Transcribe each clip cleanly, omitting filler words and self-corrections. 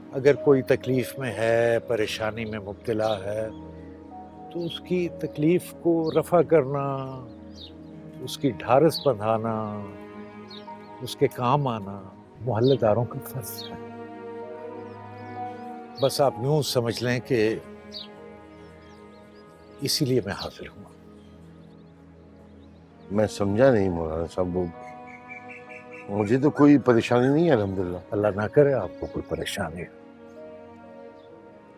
अगर कोई तकलीफ में है, परेशानी में मुब्तला है, तो उसकी तकलीफ को रफ़ा करना, उसकी ढारस बंधाना, उसके काम आना मोहल्लेदारों का फ़र्ज़ है। बस आप यूँ समझ लें कि इसीलिए मैं हाज़िर हुआ। मैं समझा नहीं मौलाना साहब, वो मुझे तो कोई परेशानी नहीं है अल्हम्दुलिल्लाह। अल्लाह ना करे आपको कोई परेशानी हो।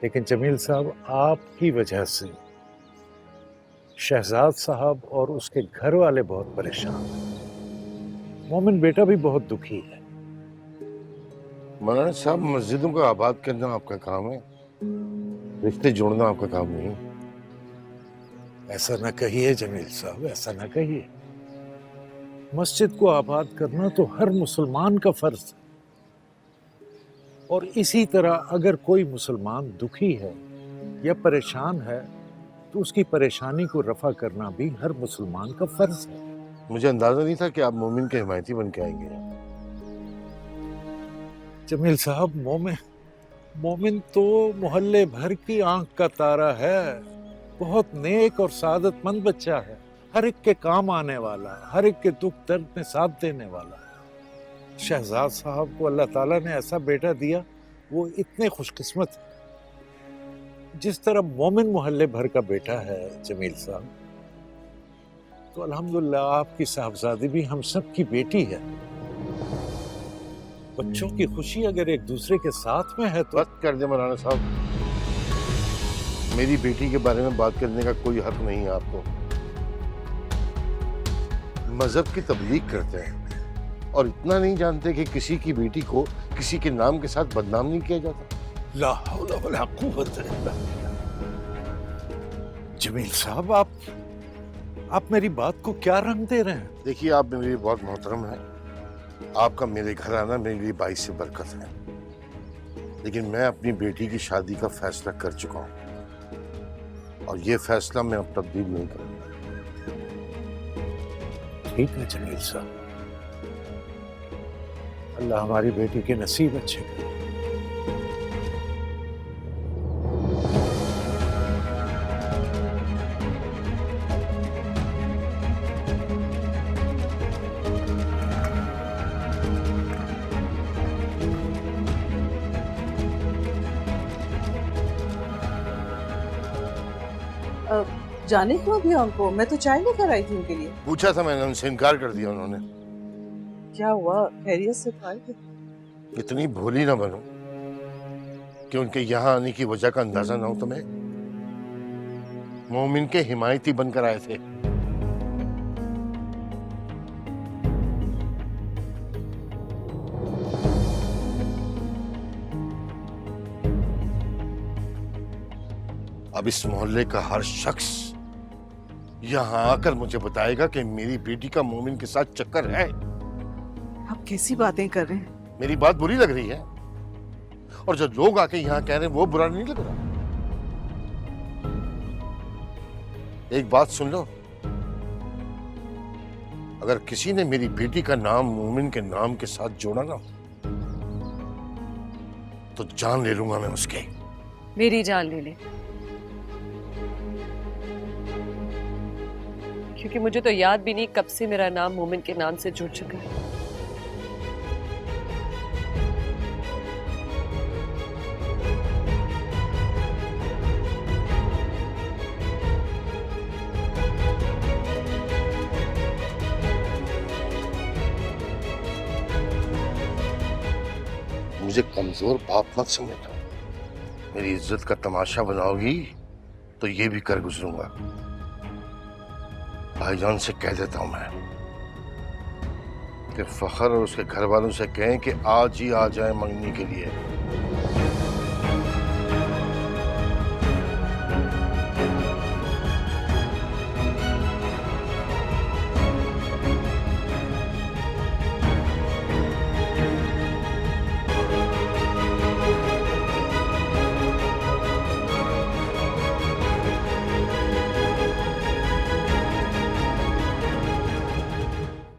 लेकिन जमील साहब, आपकी वजह से शहजाद साहब और उसके घर वाले बहुत परेशान हैं। मोमिन बेटा भी बहुत दुखी है। मौलाना साहब, मस्जिदों को आबाद करना आपका काम है, रिश्ते जोड़ना आपका काम नहीं। ऐसा ना कहिए जमील साहब, ऐसा ना कहिए। मस्जिद को आबाद करना तो हर मुसलमान का फर्ज है। और इसी तरह अगर कोई मुसलमान दुखी है या परेशान है, तो उसकी परेशानी को रफा करना भी हर मुसलमान का फर्ज है। मुझे अंदाजा नहीं था कि आप मोमिन के हिमायती बन के आएंगे। जमील साहब, मोमिन मोमिन तो मोहल्ले भर की आंख का तारा है। बहुत नेक और सादतमंद बच्चा है, हर एक के काम आने वाला, हर एक के दुख दर्द में साथ देने वाला। शहजाद साहब को अल्लाह ताला ने ऐसा बेटा दिया, वो इतने खुशकिस्मत हैं। जिस तरह मोमिन मोहल्ले भर का बेटा है जमील साहब, तो अल्हम्दुलिल्लाह आपकी साहबजादी भी हम सब की बेटी है। बच्चों की खुशी अगर एक दूसरे के साथ में है तो। बस कर दे मौलाना साहब, मेरी बेटी के बारे में बात करने का कोई हक नहीं है आपको। मजहब की तबलीग करते हैं और इतना नहीं जानते कि किसी की बेटी को किसी के नाम के साथ बदनाम नहीं किया जाता। ला हौला वला कुव्वत इल्ला बिल्लाह। जमील साहब, आप मेरी बात को क्या रंग दे रहे हैं? देखिए, आप मेरे लिए बहुत मोहतरम हैं, आपका मेरे घर आना मेरे लिए बाइस से बरकत है, लेकिन मैं अपनी बेटी की शादी का फैसला कर चुका हूं और ये फैसला मैं अब तब्दील नहीं करूंगा। ठीक है जमील साहब, अल्लाह हमारी बेटी के नसीब अच्छे करे। जाने क्यों दिया उनको? मैं तो चाय लेकर आई थी उनके लिए। पूछा था मैंने, उनसे इनकार कर दिया उन्होंने। क्या हुआ, खैरियत से तो आए थे? इतनी भोली ना बनो कि उनके यहाँ आने की वजह का अंदाजा ना हो तुम्हें। मोमिन के हिमायती बनकर आए थे। अब इस मोहल्ले का हर शख्स यहाँ आकर मुझे बताएगा कि मेरी बेटी का मोमिन के साथ चक्कर है। आप कैसी बातें कर रहे हैं? मेरी बात बुरी लग रही है? और जो लोग आके यहाँ कह रहे हैं वो बुरा नहीं लग रहा? एक बात सुन लो, अगर किसी ने मेरी बेटी का नाम मोमिन के नाम के साथ जोड़ा ना, तो जान ले लूंगा मैं उसके। मेरी जान ले ले, क्योंकि मुझे तो याद भी नहीं कब से मेरा नाम मोमिन के नाम से जुड़ चुका है। मुझे कमजोर बाप मत समझना। मेरी इज्जत का तमाशा बनाओगी तो ये भी कर गुजरूंगा। भाईजान से कह देता हूं मैं कि फखर और उसके घर वालों से कहें कि आज ही आ जाए मंगनी के लिए।